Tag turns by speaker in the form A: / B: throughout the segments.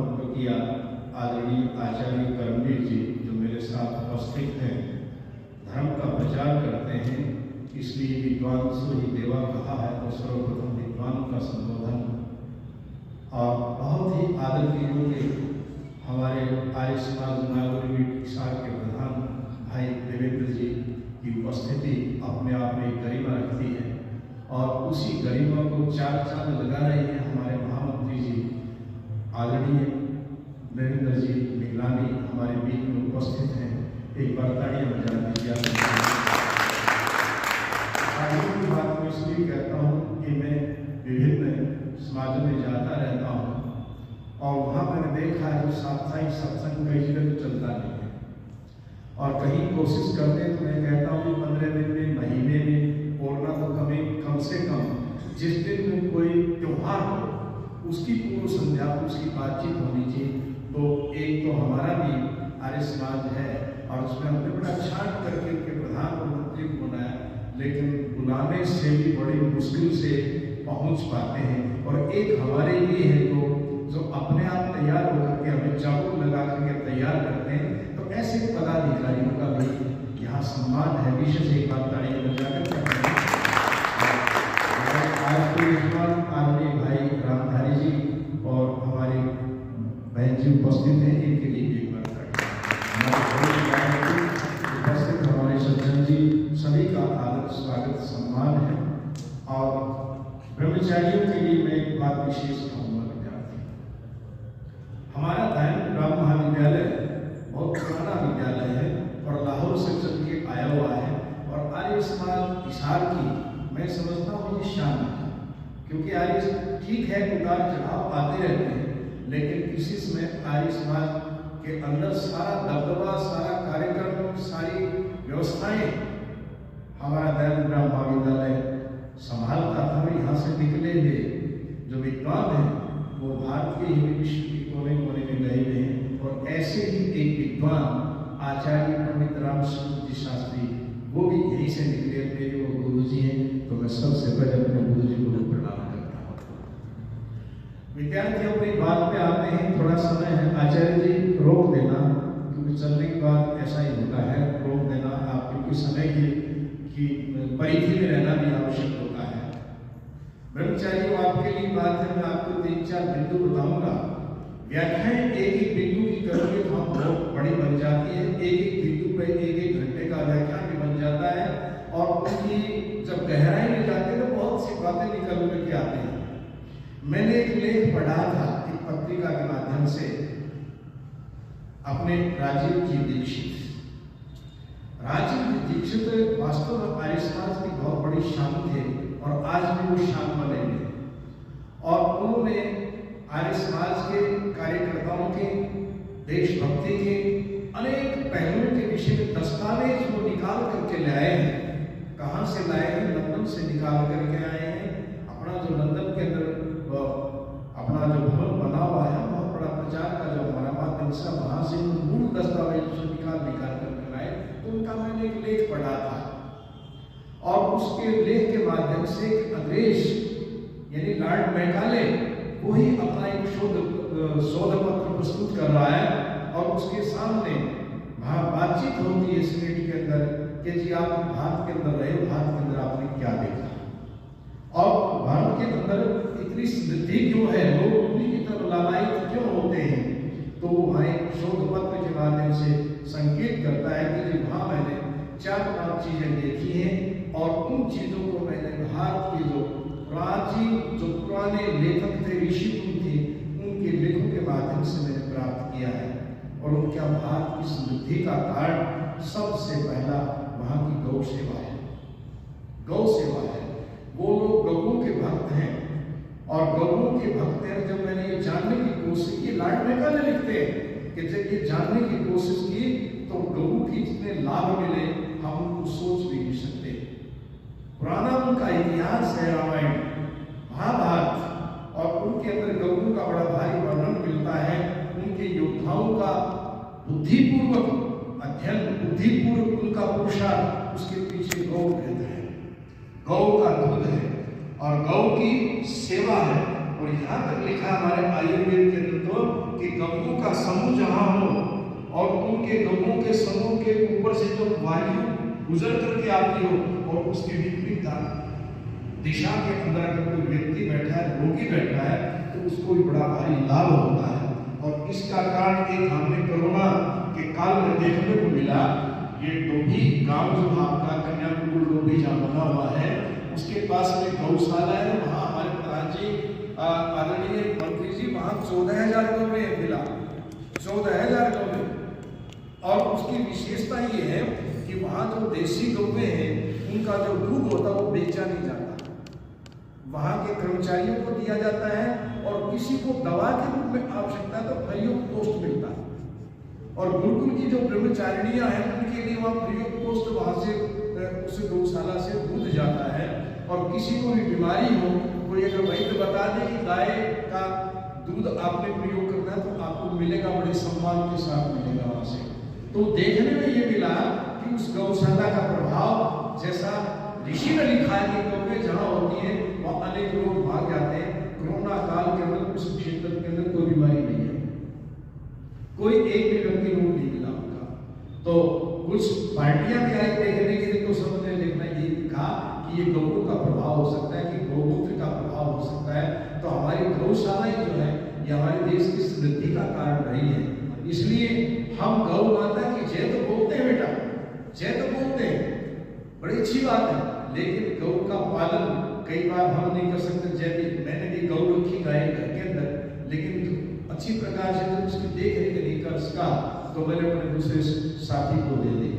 A: महत्व किया आदरणीय आचार्य कर्मवीर जी जो मेरे साथ उपस्थित हैं, धर्म का प्रचार करते हैं, इसलिए विद्वान सो ही देवा कहा है, तो सर्वप्रथम विद्वान का संबोधन और बहुत ही आदर के योग्य हमारे आर्य समाज नागरिक हिसार के प्रधान भाई देवेंद्र जी की उपस्थिति अपने आप में गरिमा रखती है और उसी गरिमा को चार चांद लगा रही है हमारे महामंत्री जी आदरणीय नरेंद्र जी मिगलानी हमारे बीच में उपस्थित हैं। एक बार तालियां बजा दीजिए। तालियों की बात मैं इसलिए कहता हूँ कि मैं विभिन्न समाजों में जाता रहता हूँ और वहाँ मैंने देखा है जो साप्ताहिक सत्संग कई जगह तो चलता नहीं है और कहीं कोशिश करते हैं तो मैं कहता हूँ 15 दिन में, महीने में और ना तो कम से कम जिस दिन में कोई त्योहार हो उसकी पूर्व संध्या पर उसकी बातचीत होनी चाहिए। तो एक तो हमारा भी आर्य समाज है और उसमें हमने बड़ा छाट करके उनके प्रधानमंत्री को बनाया, लेकिन बुलाने से भी बड़ी मुश्किल से पहुंच पाते हैं। और एक हमारे लिए है तो जो अपने आप तैयार होकर के हमें चाकू लगा करके तैयार करते हैं, तो ऐसे पदाधिकारियों का भी यहाँ सम्मान है। विशेष एक बात तालियां बजाकर करते हैं। आज के आदरणीय भाई रामधारी जी और हमारे बहन जी उपस्थित हैं, इनके लिए एक बार उपस्थित हमारे सज्जन जी सभी का आदर स्वागत सम्मान है। और ब्रह्मचारियों के लिए मैं एक बात विशेष कहूँगा, विद्यार्थी हमारा दयानंद ब्रह्म महाविद्यालय बहुत पुराना विद्यालय है और लाहौर से चल के आया हुआ है और आर्य समाज हिसार की मैं समझता हूँ ये शान है, क्योंकि आर्य ठीक है उतार चढ़ाव आते रहते हैं, लेकिन किसी समय आर्य समाज के अंदर सारा दबदबा, सारा कार्यक्रम, सारी व्यवस्थाएं हमारा दयानंद ब्रह्म महाविद्यालय संभालता था। यहाँ से निकले हुए जो विद्वान हैं वो भारत के ही विश्व के कोने कोने में गए हुए हैं और ऐसे ही एक विद्वान आचार्य पंडित राम जी शास्त्री वो भी यहीं से निकले, मेरे वो गुरु जी हैं, तो मैं सबसे पहले अपने गुरु जी को प्रणाम करता हूँ। विद्यार्थी अपनी बात पे आते हैं, थोड़ा समय है, आचार्य जी रोक देना, क्योंकि चलने के बाद ऐसा ही होता है, रोक देना आप, क्योंकि समय की परिधि में रहना भी आवश्यक होता है। ब्रह्मचारियों आपके लिए बात है, मैं आपको 3-4 बिंदु बताऊंगा। व्याख्याएं एक बिंदु की करोगे तो हम बहुत बड़ी बन जाती है, एक बिंदु पे 1 घंटे का व्याख्यान भी बन जाता है और उनकी जब गहराई में जाते हैं तो बहुत सी बातें निकल करके आते हैं। मैंने एक लेख पढ़ा था एक पत्रिका के माध्यम से अपने राजीव जी दीक्षित वास्तव में आर्य समाज की बहुत बड़ी शान थे और आज भी वो शान बने हैं और उन्होंने आर्य समाज के कार्यकर्ताओं के देशभक्ति के अनेक पहलुओं के विषय में दस्तावेज वो निकाल करके लाए हैं। कहाँ से लाए हैं? लंदन से निकाल करके आए हैं। अपना जो लंदन के अंदर अपना जो भवन बना हुआ है, बहुत बड़ा प्रचार का जो हमारा माध्यम से वहाँ से मूल दस्तावेज निकाल करके लाए। तो उनका मैंने एक लेख पढ़ा था और उसके लेख के माध्यम से एक अंग्रेज यानी लॉर्ड मैकाले वो ही अपना एक शोध पत्र प्रस्तुत कर रहा है और उसके सामने वहाँ बातचीत होती है सेनेट के अंदर कि जी आप भारत के अंदर रहे, भारत के अंदर आपने क्या देखा और भारत के अंदर इतनी समृद्धि क्यों है, लोग उन्हीं की तरफ लालायित क्यों होते हैं। तो वहाँ एक शोध पत्र के माध्यम से संकेत करता है कि जी वहाँ मैंने 4-5 चीजें देखी हैं और उन चीजों को मैंने भारत के जो प्राचीन जो पुराने लेखक थे, ऋषि थे, उनके लेखों के माध्यम से मैंने प्राप्त किया है। और उनका भारत की समृद्धि का कारण सबसे पहला वहाँ की गौ सेवा है। गौ सेवा है, वो लोग गौओं के भक्त हैं और गौओं के भक्त हैं। जब मैंने ये जानने की कोशिश की, लॉर्ड मैकाले लिखते हैं कि जब ये जानने की कोशिश की तो गऊ की जितने लाभ मिले हम उनको सोच भी नहीं सकते। पुराना उनका इतिहास है, रामायण महाभारत, और उनके अंदर गऊ का बड़ा भारी वर्णन मिलता है। उनके योद्धाओं का बुद्धिपूर्वक अध्ययन, बुद्धिपूर्वक उनका पुरुषार्थ, उसके पीछे गौ रहता है, गौ का दूध है और गौ की सेवा है। और यहाँ तक लिखा हमारे आयुर्वेद के अंदर हुआ कि गऊ का समूह जहां हो और उनके गऊ के समूह के ऊपर से जब वायु गुजर करके आती हो और उसके विपरीत दिशा के अंदर अगर कोई व्यक्ति बैठा है, रोगी बैठा है, तो उसको भी बड़ा भारी लाभ होता है। और इसका कारण एक हमने कोरोना के काल में देखने को मिला। ये डोभी गांव जो आपका कन्याकुमारी डोभी जहाँ बना हुआ है, उसके पास में गौशाला है। वहाँ हमारे प्रधान जी आदरणीय मंत्री जी वहाँ 14,000 गौवे मिला, 14,000 गौवे। और उसकी विशेषता ये है कि वहाँ जो देशी गौवे हैं उनका जो दूध होता है वो बेचा नहीं जाता, वहाँ के कर्मचारियों को दिया जाता है। और किसी को दवा के रूप में आवश्यकता है तो फ्री ऑफ कॉस्ट मिलता है। और गुरुकुल की जो ब्रह्मचारिणियां हैं उनके लिए वहाँ फ्री ऑफ कॉस्ट वहाँ से उस गौशाला से दूध जाता है। और किसी को भी बीमारी हो, कोई अगर वैद्य बता दे कि गाय का दूध आपने प्रयोग करना है तो आपको मिलेगा, बड़े सम्मान के साथ मिलेगा वहाँ से। तो देखने में ये मिला कि उस गौशाला का प्रभाव जैसा ऋषि ने लिखा है कि गौवें जहाँ होती है वहाँ अनेक लोग भाग जाते हैं। कोरोना काल के अंदर उस क्षेत्र के अंदर कोई बीमारी नहीं है, कोई एक भी व्यक्ति रोग नहीं मिला उनका। तो कुछ पार्टियां भी आई देखने के लिए, तो सबने देखना ये कहा कि ये गौओं का प्रभाव हो सकता है, कि गौमूत्र का प्रभाव हो सकता है। तो हमारी गौशालाएं जो है ये हमारे देश की समृद्धि का कारण रही है। इसलिए हम गौ माता की जय तो बोलते हैं बेटा, जय तो बोलते हैं, बड़ी अच्छी बात है। लेकिन गौ का पालन कई बार हम नहीं कर सकते। जैसे मैंने भी गौ रखी गाय घर के अंदर, लेकिन अच्छी प्रकार से जब उसकी देख रेख नहीं कर सका तो मैंने अपने दूसरे साथी को दे दी।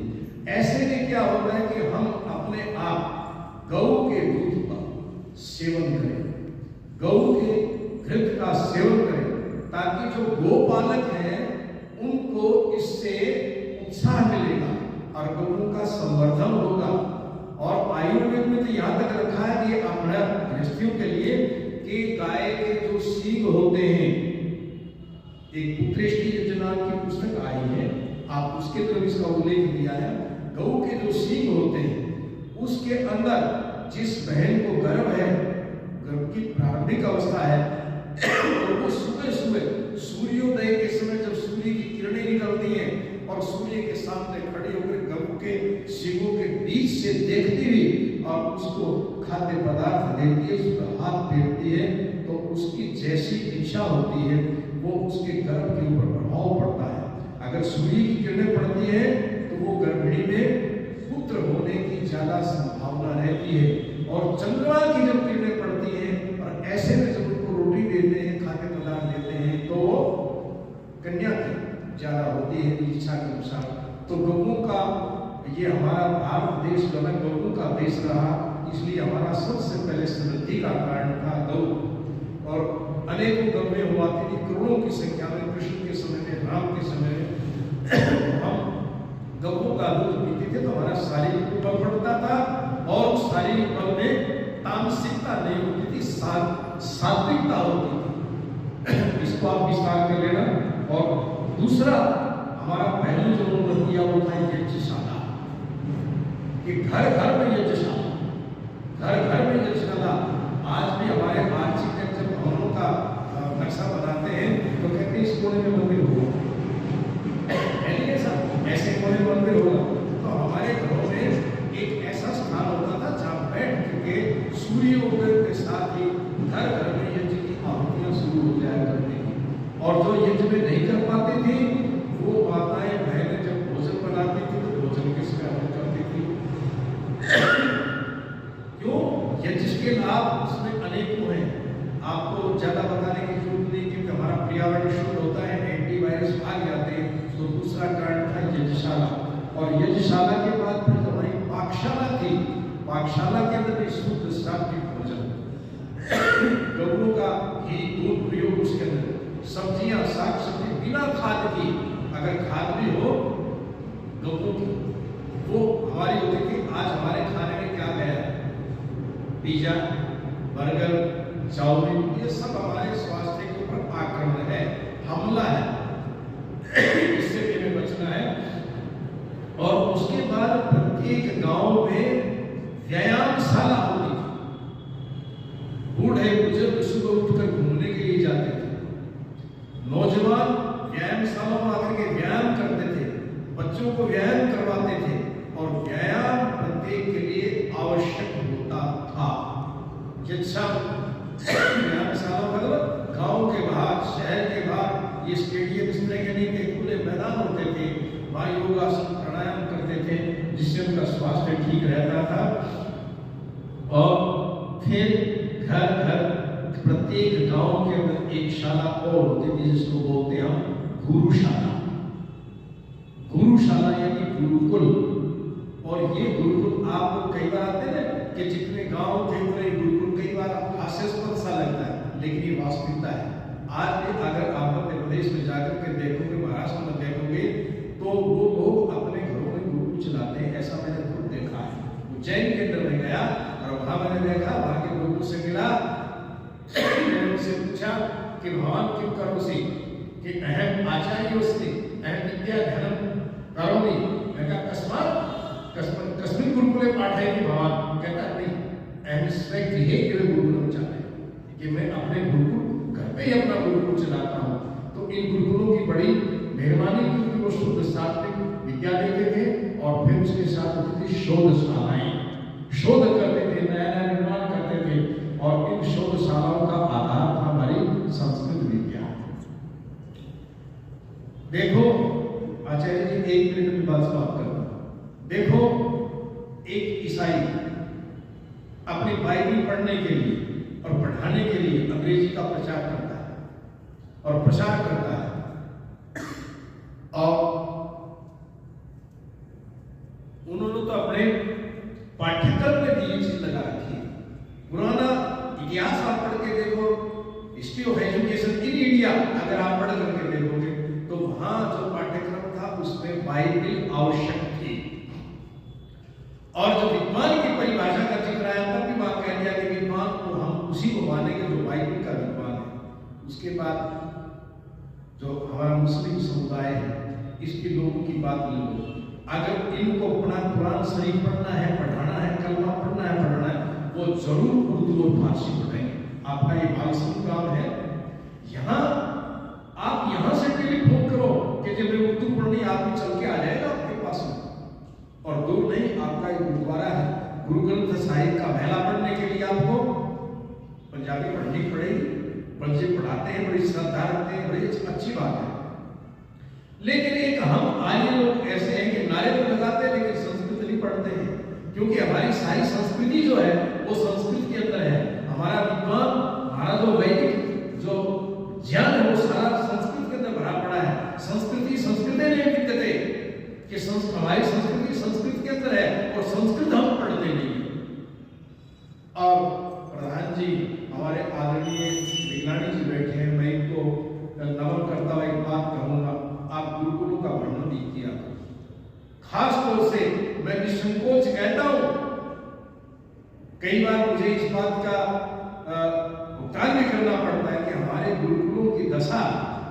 A: ऐसे में क्या होता है कि हम अपने आप गौ के दूध का सेवन करें, गौ के घृत का सेवन करें, ताकि जो गोपालक हैं उनको इससे उत्साह मिलेगा और गौओं का संवर्धन होगा। और आयुर्वेद में तो यहाँ तक रखा है कि हमारा गृहस्थियों के लिए कि गाय के जो सींग होते हैं, एक पुत्रेष्टि योजना की पुस्तक आई है, आप उसके तरफ इसका उल्लेख दिया है। गौ के जो सींग होते हैं उसके अंदर जिस बहन को गर्भ है, गर्भ की प्रारंभिक अवस्था है, तो वो सुबह सुबह सूर्योदय के समय जब सूर्य की किरणें निकलती हैं और सूर्य के सामने खड़ी होकर गऊ के सींगों के बीच से देखती हुई और उसको खाद्य पदार्थ देती है, उसका हाथ फेरती है, तो उसकी जैसी इच्छा होती है वो उसके गर्भ के ऊपर प्रभाव पड़ता है। अगर सूर्य की किरणें पड़ती है तो वो गर्भिणी में पुत्र होने की ज्यादा संभावना रहती है। और चंद्रमा की जब किरणें पड़ती हैं और ऐसे में जब उनको रोटी देते हैं, खाद्य पदार्थ देते हैं, तो कन्या की ज्यादा होती है इच्छा के अनुसार। तो गौओं का ये हमारा भारत देश जो है गौओं का देश रहा, इसलिए हमारा सबसे पहले समृद्धि का कारण था गौ। और अनेकों गौएं हुआ थी, करोड़ों की संख्या में कृष्ण के समय में, राम के समय में हम गौओं का दूध पीते थे तो हमारा शारीरिक बल बढ़ता था और शारीरिक बल में तामसिकता नहीं होती थी, सात्विकता होती थी। इसको आप विस्तार कर लेना। और दूसरा हमारा पहलू जो उन्होंने किया वो था यज्ञशाला, कि घर घर में यज्ञशाला, घर घर में यज्ञशाला। आज भी हमारे आर्किटेक्ट जब भवनों का नक्शा बनाते हैं तो कहते हैं इस कोने में मंदिर होगा, ऐसे कोने में मंदिर होगा। तो हमारे घरों में एक ऐसा स्थान होता था जहाँ बैठ के सूर्योदय के साथ ही घर घर में यज्ञ की आहुतियां शुरू हो जाया करती थी। और जो यज्ञ में नहीं कर पाती थी वो माताएं बहनें जब भोजन बनाती थी तो भोजन किस कारण करती थी। क्यों? यज्ञ के लाभ उसमें अनेकों हैं, आपको ज्यादा बताने की जरूरत नहीं, क्योंकि हमारा पर्यावरण शुद्ध होता है, एंटीवायरस भाग जाते हैं। तो दूसरा कारण था यज्ञशाला। और यज्ञशाला के बाद फिर हमारी पाकशाला थी, पाकशाला के अंदर भी शुद्ध सात्विक भोजन, गौओं का घी दूध प्रयोग उसके अंदर, सब्जियां साग सब्जी बिना खाद की, अगर खाद भी हो गौओं की वो हमारी होती थी। आज हमारे खाने में क्या गया? पिज्जा, बर्गर, चाउमीन, ये सब हमारे स्वास्थ्य के ऊपर आक्रमण है, हमला है, इससे भी हमें बचना है। और उसके बाद प्रत्येक गांव में व्यायामशाला होती थी, बूढ़े बुजुर्ग सुबह उठकर घूमने के लिए जाते थे, व्यायामशाला में आकर के व्यायाम करते थे, बच्चों को व्यायाम करवाते थे और व्यायाम प्रत्येक के लिए आवश्यक होता था। व्यायामशाला मतलब गांव के बाहर, शहर के बाहर ये स्टेडियम इस तरह के नहीं थे, खुले मैदान होते थे, वहाँ योगासन प्राणायाम करते थे जिससे उनका स्वास्थ्य ठीक रहता था। और फिर घर घर प्रत्येक गांव के अंदर एक शाला और होती थी जिसको बोलते हैं हम गुरुशाला। गुरुशाला यानी गुरुकुल। और ये गुरुकुल आप कई बार आते हैं कि जितने गांव थे उतने गुरुकुल कई बार हास्यास्पद सा लगता है, लेकिन ये वास्तविकता है। आज भी अगर आप मध्य प्रदेश में जाकर के देखोगे, महाराष्ट्र में देखोगे, तो वो लोग अपने घरों में गुरुकुल चलाते हैं। ऐसा मैंने खुद देखा है। उज्जैन के अंदर में गया और वहां मैंने देखा, वहां के गुरुकुल से मिला, मैंने उनसे पूछा कि भगवान किम करोसि, कि अहम आचार्योस्ति अहम विद्या धनम करोमि। मैं कहा कस्मिन् गुरुकुले पाठयति भवान। कहता नहीं, अहम स्वयं गृहे गुरुकुलम चाहते हैं कि मैं अपने गुरुकुल घर पे ही अपना गुरुकुल चलाता हूँ। तो इन गुरुकुलों की बड़ी मेहरबानी क्योंकि वो शुद्ध सात्विक विद्या देते थे और फिर उसके साथ होती थी शोधशालाएं, शोध करते थे, नया नया निर्माण करते थे। और इन शोधशालाओं का आधार था हमारी संस्कृत विद्या। देखो आचार्य जी, एक मिनट में बात समाप्त करता हूं। देखो, एक ईसाई अपनी बाइबल पढ़ने के लिए और पढ़ाने के लिए अंग्रेजी का प्रचार करता है और प्रसार करता है, और उन्होंने तो अपने पाठ्यक्रम में भी ये चीज लगा रखी है। पुराना इतिहास आप पढ़ के देखो, history of education in India अगर आप पढ़ करके देखोगे तो वहां जो पाठ्यक्रम था उसमें बाइबल आवश्यक थी। और जो विद्वान की परिभाषा का जिक्र आया तब भी वहां कह दिया कि विद्वान तो हम उसी को मानेंगे जो बाइबल का विद्वान है। उसके बाद जो हमारा मुस्लिम समुदाय है, इसके लोगों की बात ले लो, अगर इनको अपना कुरान शरीफ पढ़ना है, पढ़ाना है, कलमा पढ़ना है, पढ़ना है, वो जरूर उर्दू और फारसी पढ़ेंगे। आपका ये बालसम काम है। यहाँ आप यहाँ से टेलीफोन करो कि जब मैं उर्दू पढ़नी, आदमी चल के आ जाएगा आपके पास में। और दूर नहीं, आपका एक गुरुद्वारा है, गुरु ग्रंथ साहिब का महला पढ़ने के लिए आपको पंजाबी पढ़नी पड़ेगी। बच्चे पढ़ाते हैं, बड़ी श्रद्धा रखते हैं, बड़ी अच्छी बात है। लेकिन एक हम आर्य लोग ऐसे हैं कि नारे तो लगाते हैं लेकिन संस्कृत नहीं पढ़ते हैं, क्योंकि हमारी सारी संस्कृति जो है वो संस्कृत के अंदर है। हमारा विद्वान, हमारा जो वैदिक जो ज्ञान है वो सारा संस्कृत के अंदर भरा पड़ा है। संस्कृति संस्कृति नहीं विद्यते कि हमारी संस्कृति संस्कृत के अंदर है और संस्कृत हम पढ़ते नहीं। और प्रधान जी हमारे आदरणीय विज्ञानी जी बैठे हैं, मैं इनको नमन करता हुआ एक बात कहूंगा, आप गुरुकुलों का वर्णन नहीं किया। खास तौर से मैं निसंकोच कहता हूं, कई बार मुझे इस बात का भुगतान भी करना पड़ता है कि हमारे गुरुकुलों की दशा,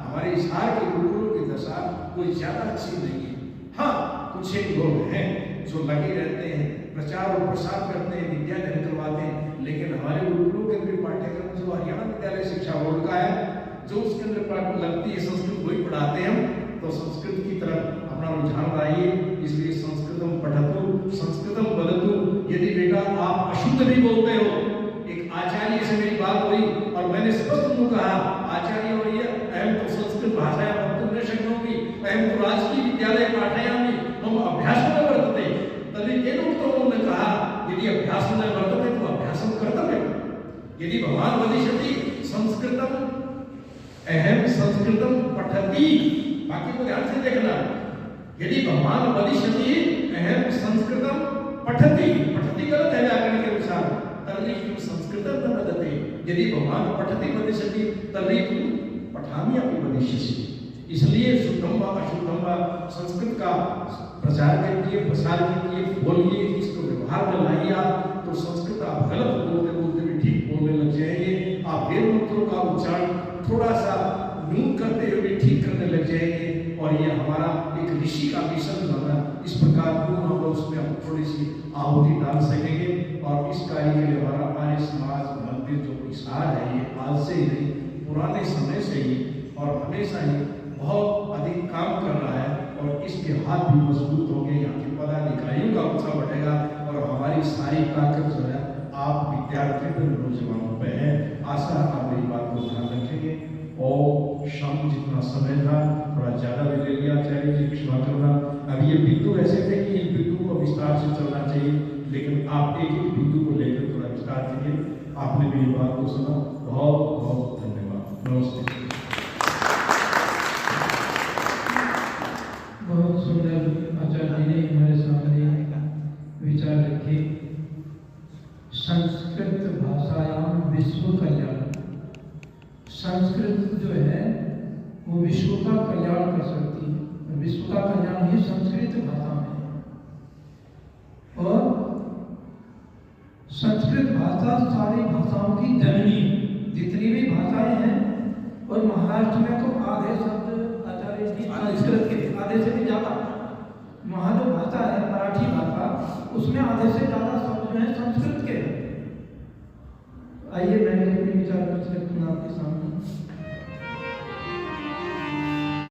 A: हमारे हिसार के गुरुकुलों की दशा कोई ज्यादा अच्छी नहीं है। हाँ, कुछ एक लोग हैं जो लगे रहते हैं, प्रचार और प्रसार करते हैं, विद्या दान करवाते हैं, लेकिन हमारे गुरुकुलों के अंदर पाठ्यक्रम जो हरियाणा विद्यालय शिक्षा बोर्ड का है, जो उसके अंदर लगती है संस्कृत वही पढ़ाते हैं हम, तो संस्कृत की तरफ अपना रुझान लाइए। इसलिए संस्कृतम पठतु संस्कृतम वदतु। यदि बेटा आप अशुद्ध भी बोलते हो, एक आचार्य से मेरी बात हुई और मैंने स्पष्ट मुंह कहा, आचार्य भैया अहम तो संस्कृत भाषायां वक्तुं न शक्नोमि, अहम तो राजकीय विद्यालये पाठयामि, मम अभ्यासो न वर्तते। तर्हि तेन उक्तम्, उन्होंने कहा यदि अभ्यास न वर्तते तो अभ्यासं कर्तव्यम्। यदि भगवान वदिष्यति संस्कृतम अहम संस्कृतम पठति, बाकी को ध्यान से देखना, यदि भगवान वदिष्यति अहम संस्कृतम पठति, पठति गलत है व्याकरण के अनुसार, तर्हि किं संस्कृतं न वदते। यदि भगवान पठति वदिष्यति तर्हि किं पठामि अपि वदिष्यसि। इसलिए शुद्धम व अशुद्धम व संस्कृत का प्रचार कीजिए, प्रसार कीजिए, बोलिए, इसको व्यवहार में लाइए। आप तो संस्कृत आप गलत बोलते बोलते भी ठीक बोलने लग जाएंगे। आप वेद मंत्रों का उच्चारण थोड़ा सा न्यून करते हुए ठीक करने लग जाएंगे। और ये हमारा एक ऋषि का मिशन होगा, इस प्रकार पूर्ण होगा, उसमें हम थोड़ी सी आहुति डाल सकेंगे। और इस कार्य के लिए हमारा आर्य समाज मंदिर जो विचार है, ये आज से ही नहीं, पुराने समय से ही और हमेशा ही बहुत अधिक काम कर रहा है और इसके हाथ भी मजबूत होंगे, यहाँ के पदाधिकारियों का उत्साह बढ़ेगा और हमारी सारी ताकत जो है आप विद्यार्थियों पर, नौजवानों पे है। आशा आप मेरी बात को ध्यान रखेंगे। और शाम जितना समय था थोड़ा ज़्यादा भी ले लिया, आचार्य जी क्षमा करना। अब ये बिंदु ऐसे थे कि इन बिंदु को विस्तार से चलना चाहिए, लेकिन आप एक एक बिंदु को लेकर थोड़ा विस्तार कीजिए। आपने मेरी बात को सुना, बहुत बहुत धन्यवाद। नमस्ते।
B: बहुत सुंदर आचार्य जी ने हमारे सामने विचार रखे। संस्कृत भाषायाम विश्व कल्याण, संस्कृत जो है वो विश्व का कल्याण कर सकती है। विश्व का कल्याण ही संस्कृत भाषा में है और संस्कृत भाषा सारी भाषाओं की जननी, जितनी भी भाषाएं हैं। और महाराष्ट्र में तो आधे शब्द आचार्य जी संस्कृत के, आधे से भी ज़्यादा। वहाँ जो भाषा है मराठी भाषा, उसमें आधे से ज़्यादा शब्द जो है संस्कृत के। आइए मैं अपने विचार प्रस्तुत करना आपके सामने।